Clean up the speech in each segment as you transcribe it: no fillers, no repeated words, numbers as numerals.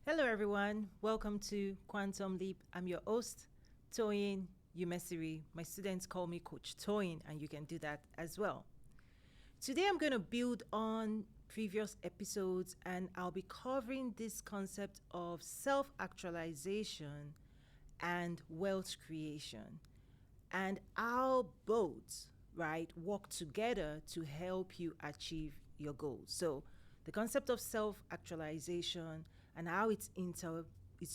Hello, everyone. Welcome to Quantum Leap. I'm your host, Toyin Umesiri. My students call me Coach Toyin, and you can do that as well. Today, I'm going to build on previous episodes, and I'll be covering this concept of self actualization and wealth creation, and how both, right, work together to help you achieve your goals. So, the concept of self actualization and how it's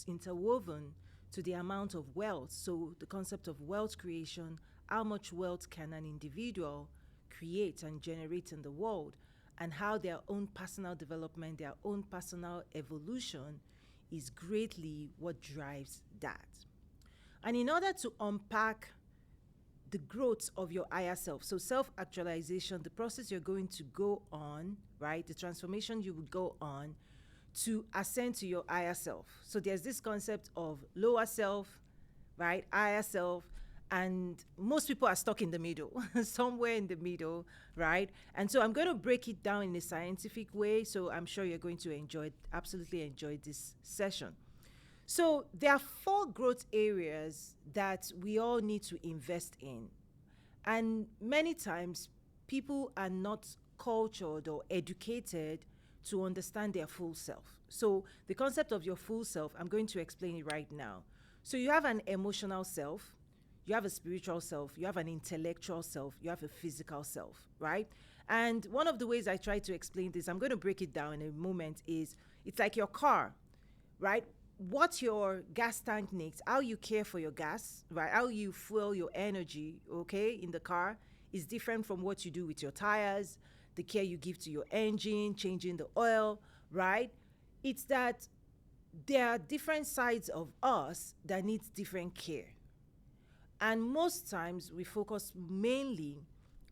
interwoven to the amount of wealth. So, the concept of wealth creation, how much wealth can an individual create and generate in the world, and how their own personal development, their own personal evolution is greatly what drives that. And in order to unpack the growth of your higher self, so self actualization, the process you're going to go on, right? The transformation you would go on to ascend to your higher self. So there's this concept of lower self, right? Higher self. And most people are stuck in the middle, somewhere in the middle, right? And so I'm going to break it down in a scientific way. So I'm sure you're going to absolutely enjoy this session. So there are four growth areas that we all need to invest in. And many times people are not cultured or educated to understand their full self. So the concept of your full self, I'm going to explain it right now. So you have an emotional self, you have a spiritual self, you have an intellectual self, you have a physical self, right? And one of the ways I try to explain this, I'm going to break it down in a moment, is it's like your car, right? What your gas tank needs, how you care for your gas, right? How you fuel your energy, okay, in the car is different from what you do with your tires, the care you give to your engine, changing the oil, right? It's that there are different sides of us that needs different care. And most times we focus mainly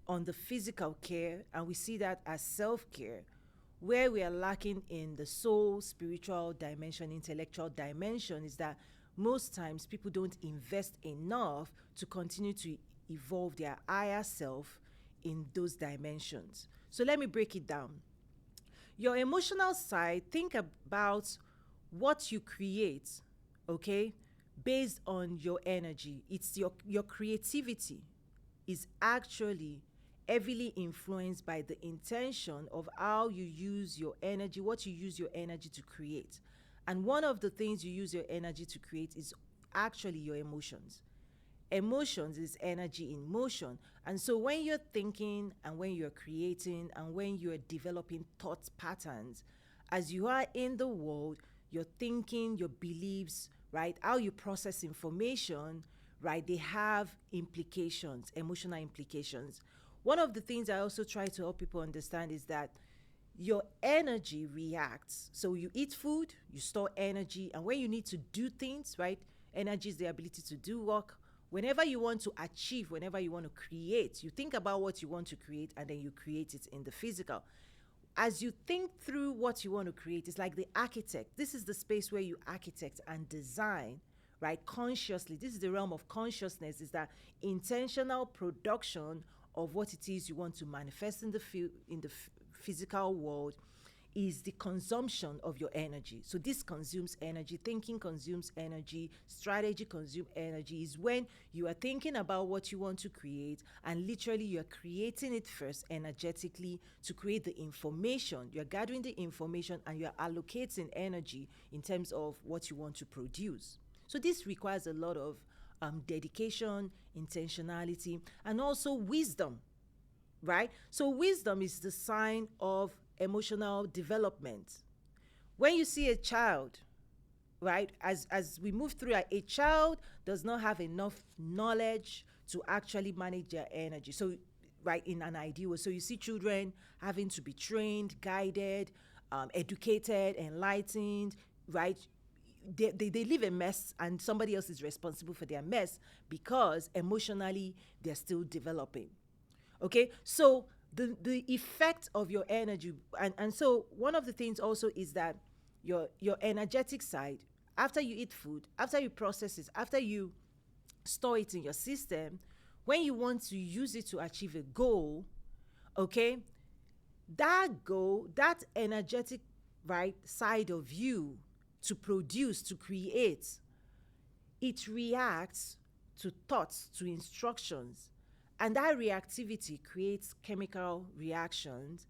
on the physical care and we see that as self care, where we are lacking in the soul, spiritual dimension, intellectual dimension is that most times people don't invest enough to continue to evolve their higher self in those dimensions. So let me break it down. Your emotional side, think about what you create, okay, based on your energy. It's your creativity is actually heavily influenced by the intention of how you use your energy, what you use your energy to create. And one of the things you use your energy to create is actually your emotions. Emotions is energy in motion. And so when you're thinking and when you're creating and when you're developing thought patterns, as you are in the world, your thinking, your beliefs, right, how you process information, right, they have implications, emotional implications. One of the things I also try to help people understand is that your energy reacts. So you eat food, you store energy, and when you need to do things, right? Energy is the ability to do work. Whenever you want to achieve, whenever you want to create, you think about what you want to create and then you create it in the physical. As you think through what you want to create, it's like the architect. This is the space where you architect and design, right? Consciously. This is the realm of consciousness, is that intentional production of what it is you want to manifest in the physical world is the consumption of your energy. So this consumes energy, thinking consumes energy, strategy consumes energy. Is when you are thinking about what you want to create and literally you're creating it first energetically to create the information. You're gathering the information and you're allocating energy in terms of what you want to produce. So this requires a lot of dedication, intentionality, and also wisdom, right? So wisdom is the sign of emotional development. When you see a child, right, as we move through, a child does not have enough knowledge to actually manage their energy. So, right, in an ideal way, so you see children having to be trained, guided, educated, enlightened, right? They live a mess and somebody else is responsible for their mess because emotionally they're still developing. Okay, so the effect of your energy, and so one of the things also is that your energetic side, after you eat food, after you process it, after you store it in your system, when you want to use it to achieve a goal, okay, that goal, that energetic, right, side of you to produce, to create, it reacts to thoughts, to instructions. And that reactivity creates chemical reactions,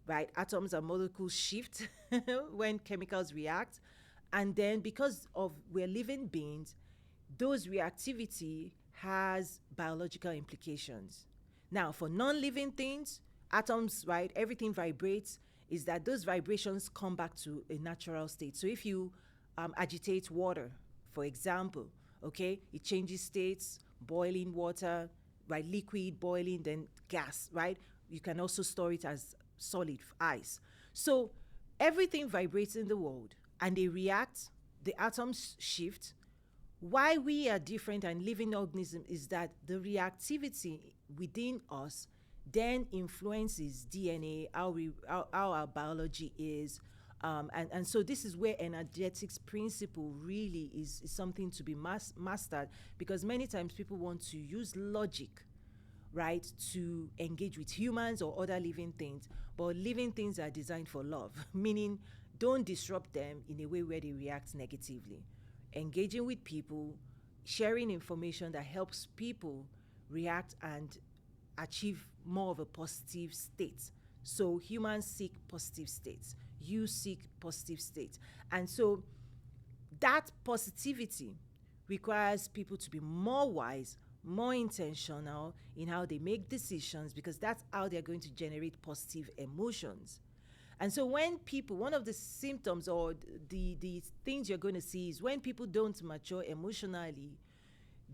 right? Atoms and molecules shift when chemicals react. And then because of we're living beings, those reactivity has biological implications. Now, for non-living things, atoms, right, everything vibrates, is that those vibrations come back to a natural state. So if you agitate water, for example, okay, it changes states, boiling water, right, liquid, boiling, then gas, right? You can also store it as solid ice. So everything vibrates in the world and they react, the atoms shift. Why we are different and living organism is that the reactivity within us then influences DNA, how our biology is. And so this is where energetics principle really is something to be mastered, because many times people want to use logic, right, to engage with humans or other living things. But living things are designed for love, meaning don't disrupt them in a way where they react negatively. Engaging with people, sharing information that helps people react and achieve more of a positive state. So humans seek positive states. You seek positive states. And so that positivity requires people to be more wise, more intentional in how they make decisions, because that's how they're going to generate positive emotions. And so when people, one of the symptoms or the things you're going to see is when people don't mature emotionally,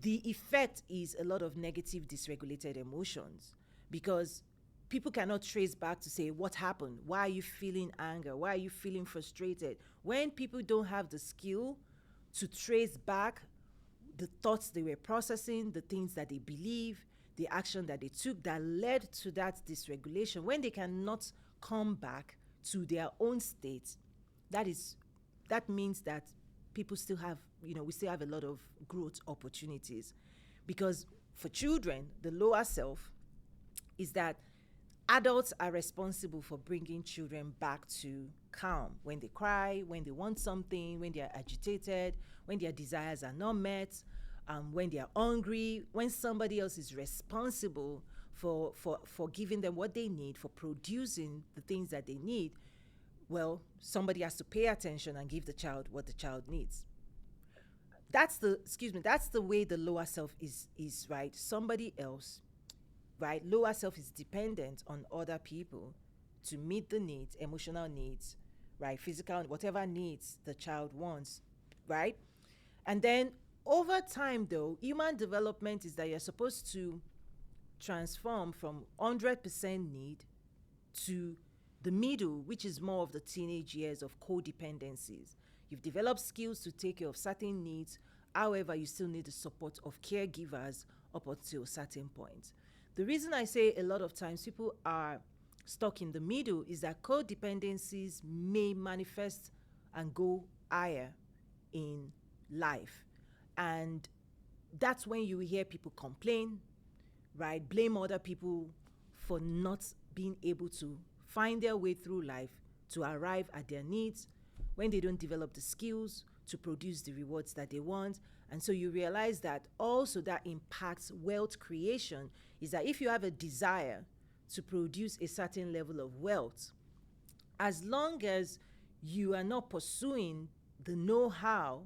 the effect is a lot of negative dysregulated emotions, because people cannot trace back to say what happened, why are you feeling anger, why are you feeling frustrated. When people don't have the skill to trace back the thoughts they were processing, the things that they believe, the action that they took that led to that dysregulation, when they cannot come back to their own state, that means that people still have, we still have a lot of growth opportunities. Because for children, the lower self is that adults are responsible for bringing children back to calm when they cry, when they want something, when they are agitated, when their desires are not met, when they are hungry, when somebody else is responsible for giving them what they need, for producing the things that they need. Well, somebody has to pay attention and give the child what the child needs. That's the way the lower self is, right? Somebody else, right? Lower self is dependent on other people to meet the needs, emotional needs, right? Physical, whatever needs the child wants, right? And then over time, though, human development is that you're supposed to transform from 100% need to the middle, which is more of the teenage years of codependencies. You've developed skills to take care of certain needs. However, you still need the support of caregivers up until a certain point. The reason I say a lot of times people are stuck in the middle is that codependencies may manifest and go higher in life. And that's when you hear people complain, right? Blame other people for not being able to find their way through life to arrive at their needs, when they don't develop the skills to produce the rewards that they want. And so you realize that also that impacts wealth creation, is that if you have a desire to produce a certain level of wealth, as long as you are not pursuing the know-how,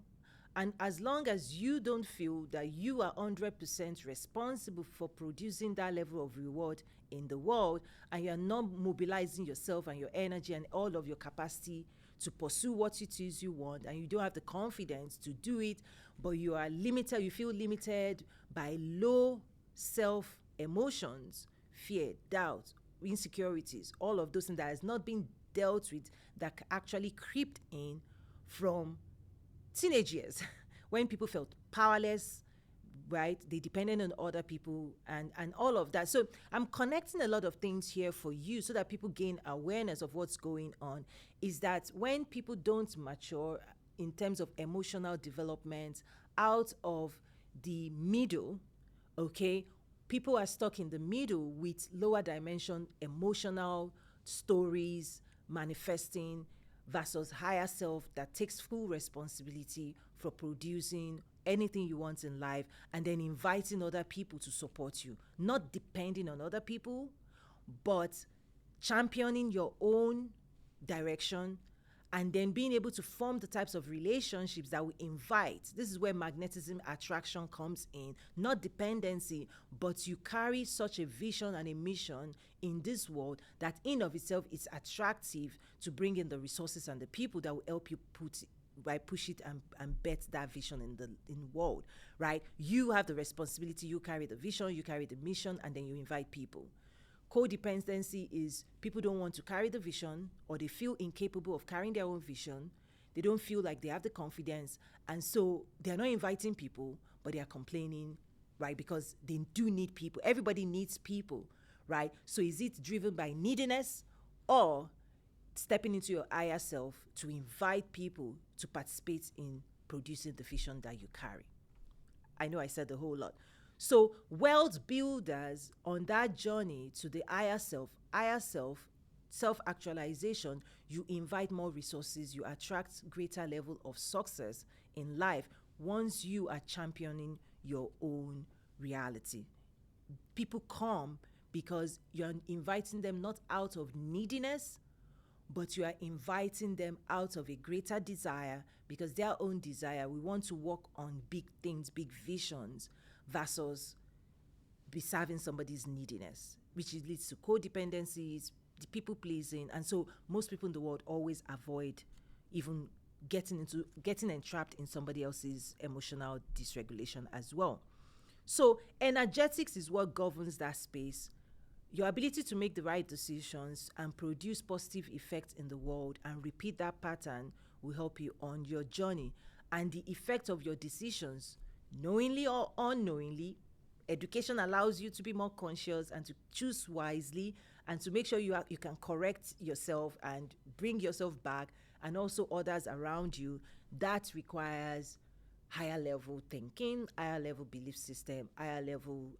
and as long as you don't feel that you are 100% responsible for producing that level of reward in the world, and you're not mobilizing yourself and your energy and all of your capacity to pursue what it is you want, and you don't have the confidence to do it, but you are limited, you feel limited by low self emotions, fear, doubt, insecurities, all of those things that has not been dealt with, that actually creeped in from teenage years when people felt powerless, right? They depended on other people and all of that. So I'm connecting a lot of things here for you so that people gain awareness of what's going on, is that when people don't mature in terms of emotional development out of the middle, okay, people are stuck in the middle with lower dimension emotional stories manifesting, versus higher self that takes full responsibility for producing anything you want in life and then inviting other people to support you, not depending on other people, but championing your own direction and then being able to form the types of relationships that will invite. This is where magnetism attraction comes in, not dependency, but you carry such a vision and a mission in this world that in of itself is attractive to bring in the resources and the people that will help you push it and bet that vision in the world, right? You have the responsibility, you carry the vision, you carry the mission, and then you invite people. Codependency is people don't want to carry the vision, or they feel incapable of carrying their own vision. They don't feel like they have the confidence, and so they're not inviting people, but they are complaining, right? Because they do need people. Everybody needs people, right? So is it driven by neediness, or stepping into your higher self to invite people to participate in producing the vision that you carry? I know I said a whole lot. So wealth builders on that journey to the higher self, self-actualization, you invite more resources, you attract greater level of success in life once you are championing your own reality. People come because you're inviting them not out of neediness, but you are inviting them out of a greater desire, because their own desire, we want to work on big things, big visions, versus be serving somebody's neediness, which leads to codependencies, people pleasing. And so most people in the world always avoid even getting entrapped in somebody else's emotional dysregulation as well. So energetics is what governs that space. Your ability to make the right decisions and produce positive effects in the world and repeat that pattern will help you on your journey. And the effect of your decisions, knowingly or unknowingly, education allows you to be more conscious and to choose wisely and to make sure you can correct yourself and bring yourself back, and also others around you. That requires higher level thinking, higher level belief system, higher level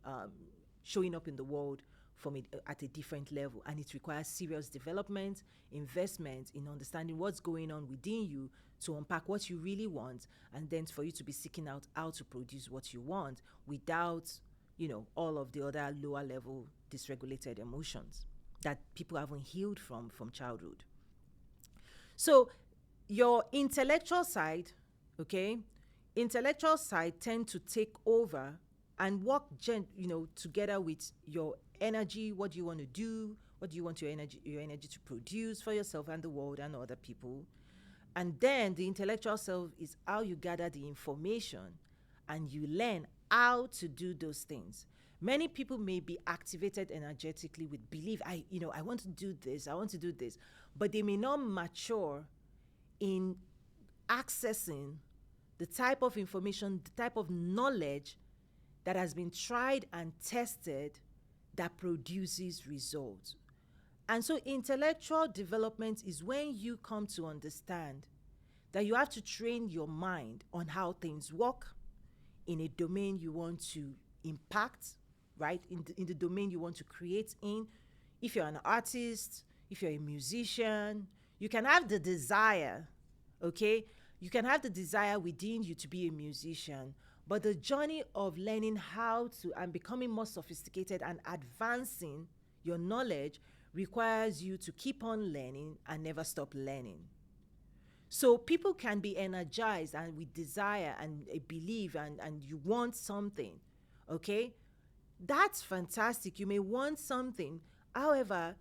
showing up in the world from it at a different level. And it requires serious development, investment in understanding what's going on within you to unpack what you really want, and then for you to be seeking out how to produce what you want without, all of the other lower level dysregulated emotions that people haven't healed from childhood. So your intellectual side, intellectual side tend to take over and work together with your energy. What do you want to do? What do you want your energy to produce for yourself and the world and other people? And then the intellectual self is how you gather the information and you learn how to do those things. Many people may be activated energetically with belief. I want to do this, I want to do this, but they may not mature in accessing the type of information, the type of knowledge that has been tried and tested that produces results. And so intellectual development is when you come to understand that you have to train your mind on how things work in a domain you want to impact, right? In the domain you want to create in. If you're an artist, if you're a musician, you can have the desire, okay? You can have the desire within you to be a musician, but the journey of learning how to and becoming more sophisticated and advancing your knowledge requires you to keep on learning and never stop learning. So people can be energized and with desire and a belief and you want something, okay? That's fantastic. You may want something. However,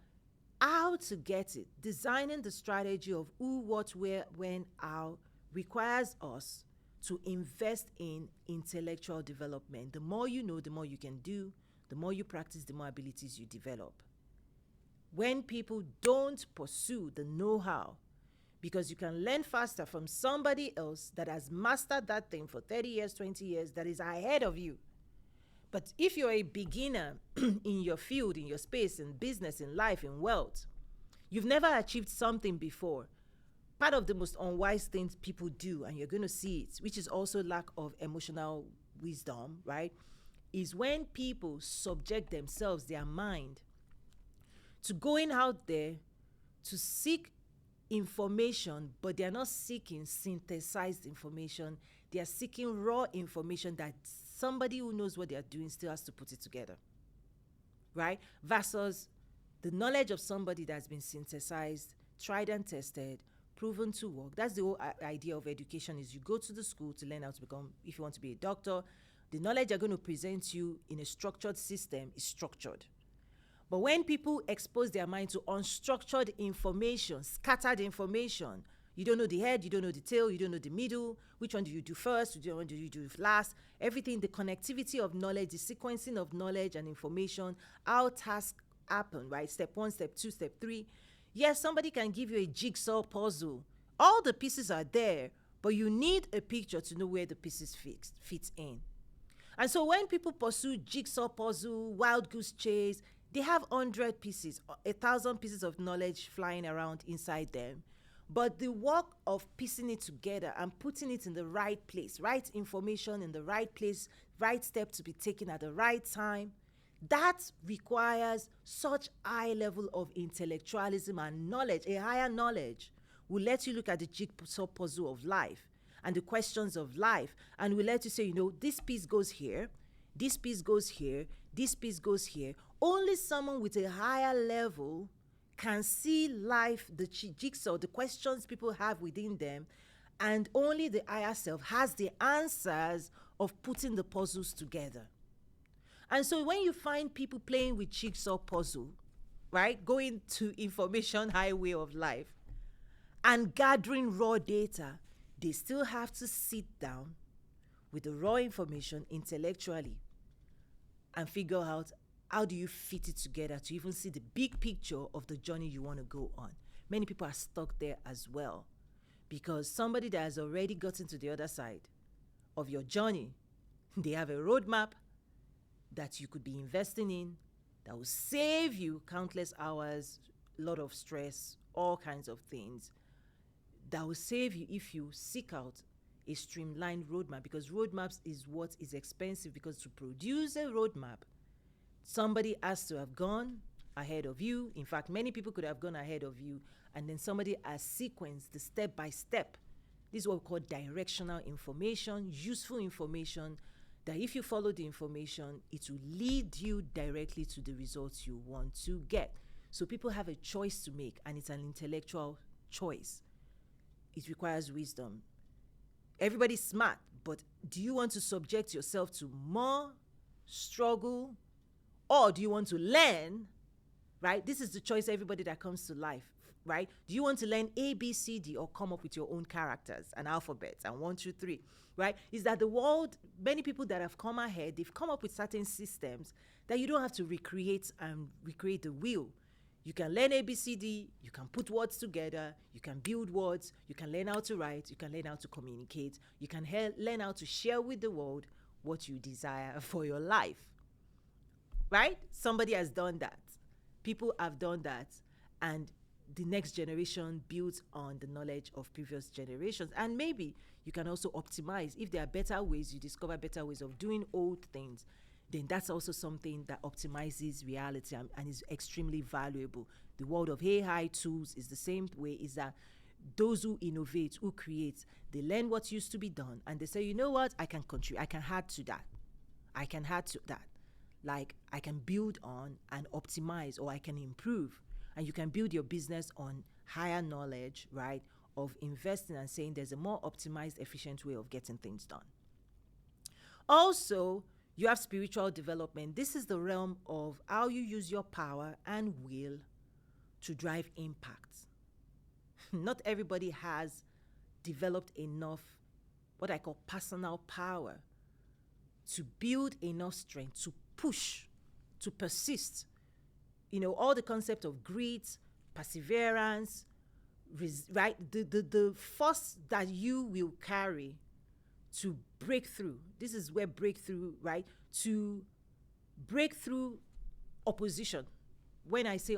how to get it, designing the strategy of who, what, where, when, how requires us to invest in intellectual development. The more you know, the more you can do. The more you practice, the more abilities you develop. When people don't pursue the know-how, because you can learn faster from somebody else that has mastered that thing for 30 years, 20 years, that is ahead of you. But if you're a beginner in your field, in your space, in business, in life, in wealth, you've never achieved something before. Part of the most unwise things people do, and you're going to see it, which is also lack of emotional wisdom, right, is when people subject themselves, their mind, to going out there to seek information, but they are not seeking synthesized information. They are seeking raw information that somebody who knows what they are doing still has to put it together, right? Versus the knowledge of somebody that's been synthesized, tried and tested, proven to work. That's the whole idea of education, is you go to the school to learn how to become, if you want to be a doctor, the knowledge they're going to present you in a structured system is structured. But when people expose their mind to unstructured information, scattered information, you don't know the head, you don't know the tail, you don't know the middle, which one do you do first, which one do you do last, everything, the connectivity of knowledge, the sequencing of knowledge and information, how tasks happen, right? Step 1, step 2, step 3. Yes, somebody can give you a jigsaw puzzle. All the pieces are there, but you need a picture to know where the pieces fit in. And so when people pursue jigsaw puzzle, wild goose chase, they have 100 pieces, 1,000 pieces of knowledge flying around inside them. But the work of piecing it together and putting it in the right place, right information in the right place, right step to be taken at the right time, that requires such high level of intellectualism and knowledge. A higher knowledge will let you look at the jigsaw puzzle of life and the questions of life, and will let you say, this piece goes here, this piece goes here, this piece goes here. Only someone with a higher level can see life, the jigsaw, the questions people have within them, and only the higher self has the answers of putting the puzzles together. And so when you find people playing with jigsaw puzzle, right, going to information highway of life and gathering raw data, they still have to sit down with the raw information intellectually and figure out, how do you fit it together to even see the big picture of the journey you want to go on? Many people are stuck there as well, because somebody that has already gotten to the other side of your journey, they have a roadmap that you could be investing in that will save you countless hours, a lot of stress, all kinds of things, that will save you if you seek out a streamlined roadmap, because roadmaps is what is expensive, because to produce a roadmap, somebody has to have gone ahead of you. In fact, many people could have gone ahead of you, and then somebody has sequenced the step by step. This is what we call directional information, useful information, that if you follow the information, it will lead you directly to the results you want to get. So people have a choice to make, and it's an intellectual choice. It requires wisdom. Everybody's smart, but do you want to subject yourself to more struggle, or do you want to learn, right? This is the choice everybody that comes to life, right? Do you want to learn A, B, C, D, or come up with your own characters and alphabets and 1, 2, 3, right? Is that the world, many people that have come ahead, they've come up with certain systems that you don't have to recreate the wheel. You can learn A, B, C, D, you can put words together, you can build words, you can learn how to write, you can learn how to communicate, you can learn how to share with the world what you desire for your life, right? Somebody has done that. People have done that, and the next generation builds on the knowledge of previous generations. And maybe you can also optimize. If there are better ways, you discover better ways of doing old things, then that's also something that optimizes reality and is extremely valuable. The world of AI tools is the same way, is that those who innovate, who create, they learn what used to be done, and they say, you know what, I can contribute, I can add to that. Like, I can build on and optimize, or I can improve. And you can build your business on higher knowledge, right, of investing and saying there's a more optimized, efficient way of getting things done. Also, you have spiritual development. This is the realm of how you use your power and will to drive impact. Not everybody has developed enough, what I call personal power, to build enough strength to push, to persist. All the concept of grit, perseverance, right? The force that you will carry to break through. This is where breakthrough, right? To break through opposition. When I say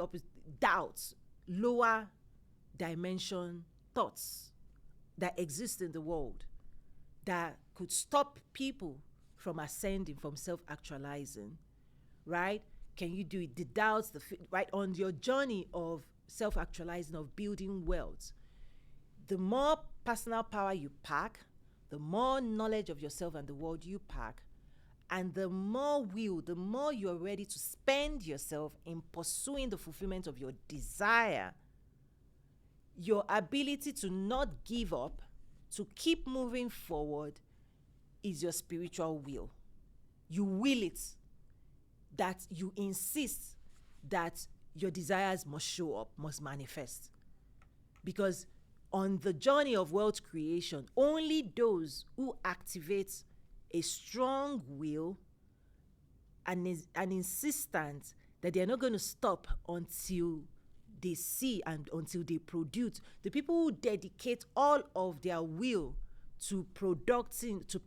doubts, lower dimension thoughts that exist in the world that could stop people from ascending, from self-actualizing, right? Can you do it? The doubts, right? On your journey of self-actualizing, of building wealth, the more personal power you pack, the more knowledge of yourself and the world you pack, and the more will, the more you're ready to spend yourself in pursuing the fulfillment of your desire, your ability to not give up, to keep moving forward, is your spiritual will. You will it, that you insist that your desires must show up, must manifest. Because on the journey of wealth creation, only those who activate a strong will and an insistence that they're not going to stop until they see and until they produce. The people who dedicate all of their will to production, to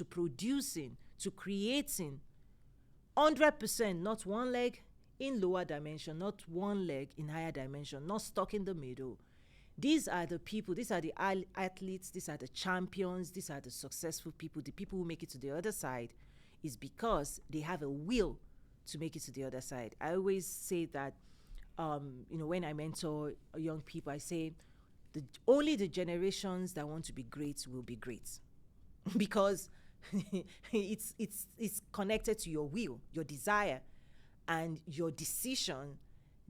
producing, to creating, 100%, not one leg in lower dimension, not one leg in higher dimension, not stuck in the middle. These are the people, these are the athletes, these are the champions, these are the successful people, the people who make it to the other side, is because they have a will to make it to the other side. I always say that, when I mentor young people, I say, only the generations that want to be great will be great. Because it's connected to your will, your desire, and your decision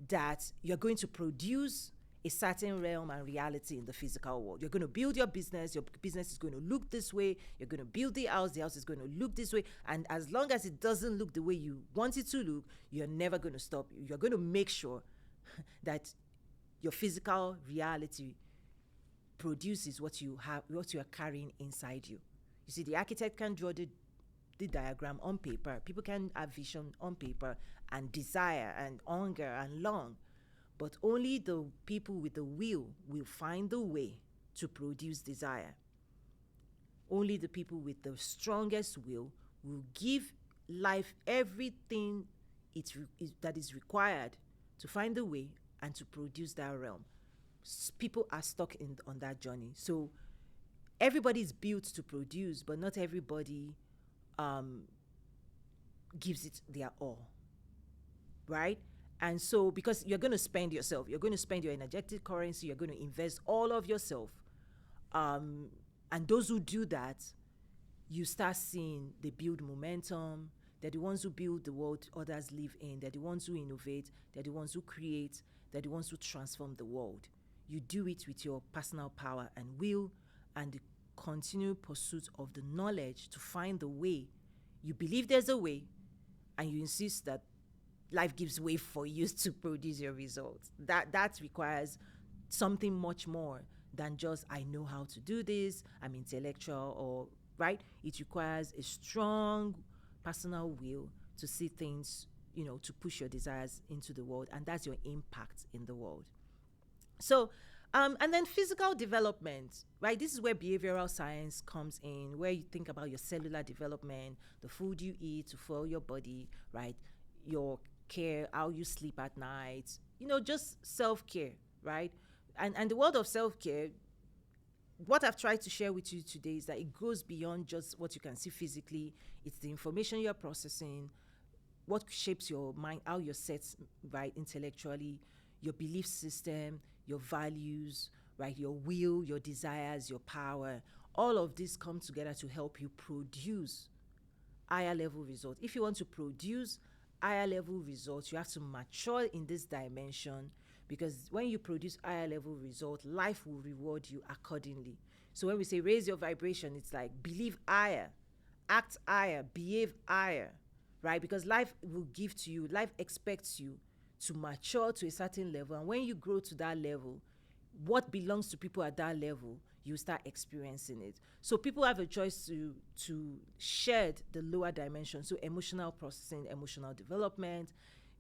that you're going to produce a certain realm and reality in the physical world. You're going to build your business is going to look this way. You're going to build the house is going to look this way. And as long as it doesn't look the way you want it to look, you're never going to stop. You're going to make sure that your physical reality produces what you are carrying inside you. You see, the architect can draw the diagram on paper. People can have vision on paper and desire and hunger and long. But only the people with the will find the way to produce desire. Only the people with the strongest will give life everything that is required to find the way and to produce that realm. People are stuck on that journey. So everybody is built to produce, but not everybody gives it their all, right? And so, because you're going to spend yourself, you're going to spend your energetic currency, you're going to invest all of yourself. And those who do that, you start seeing they build momentum. They're the ones who build the world others live in. They're the ones who innovate. They're the ones who create. They're the ones who transform the world. You do it with your personal power and will and the continued pursuit of the knowledge to find the way. You believe there's a way, and you insist that life gives way for you to produce your results. That requires something much more than just, I know how to do this, I'm intellectual, or right? It requires a strong personal will to see things, to push your desires into the world, and that's your impact in the world. So, and then physical development, right? This is where behavioral science comes in, where you think about your cellular development, the food you eat to fuel your body, right? Your care, how you sleep at night, just self-care, right? And the world of self-care, what I've tried to share with you today is that it goes beyond just what you can see physically. It's the information you're processing, what shapes your mind, how you're set, right, intellectually, your belief system, your values, right, your will, your desires, your power. All of this come together to help you produce higher level results. If you want to produce higher level results, you have to mature in this dimension, because when you produce higher level results, life will reward you accordingly. So when we say raise your vibration, it's like believe higher, act higher, behave higher, right? Because life will give to you, life expects you to mature to a certain level. And when you grow to that level, what belongs to people at that level, you start experiencing it. So people have a choice to shed the lower dimension, so emotional processing, emotional development,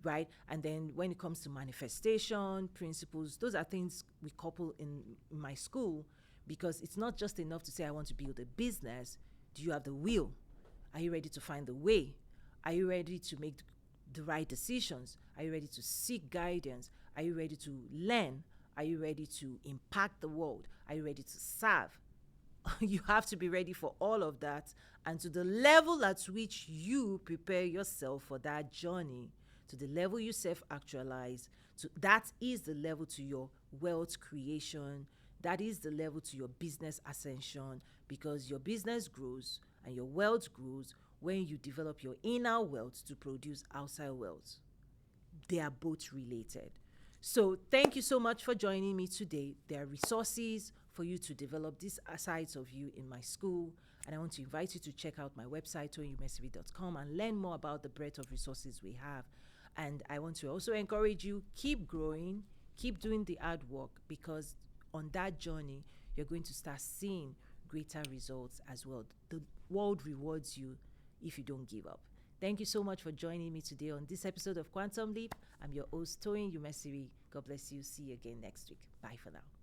right? And then when it comes to manifestation principles, those are things we couple in my school, because it's not just enough to say, I want to build a business. Do you have the will? Are you ready to find the way? Are you ready to make the right decisions? Are you ready to seek guidance? Are you ready to learn? Are you ready to impact the world? Are you ready to serve? You have to be ready for all of that. And to the level at which you prepare yourself for that journey, to the level you self-actualize, that is the level to your wealth creation That is the level to your business ascension, because your business grows and your wealth grows when you develop your inner wealth to produce outside wealth. They are both related. So, thank you so much for joining me today. There are resources for you to develop these sides of you in my school. And I want to invite you to check out my website, toyinumesiri.com, and learn more about the breadth of resources we have. And I want to also encourage you, keep growing, keep doing the hard work, because on that journey, you're going to start seeing greater results as well. The world rewards you if you don't give up. Thank you so much for joining me today on this episode of Quantum Leap. I'm your host, Toyin Umesiri. God bless you. See you again next week. Bye for now.